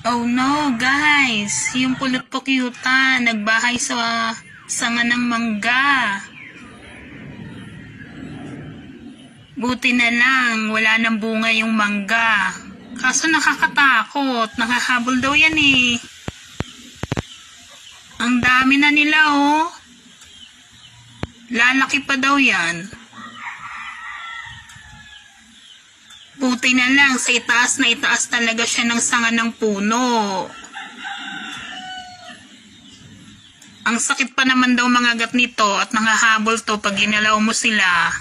Oh no, guys! Yung pulot po cute nagbahay sa sanga ng mangga. Buti na lang, wala nang bunga yung mangga. Kaso nakakatakot, nakahabol daw yan eh. Ang dami na nila oh. Lalaki pa daw yan. Buti na lang, sa itaas na itaas talaga siya ng sanga ng puno. Ang sakit pa naman daw mangagat nito at nangahabol to pag ginalaw mo sila.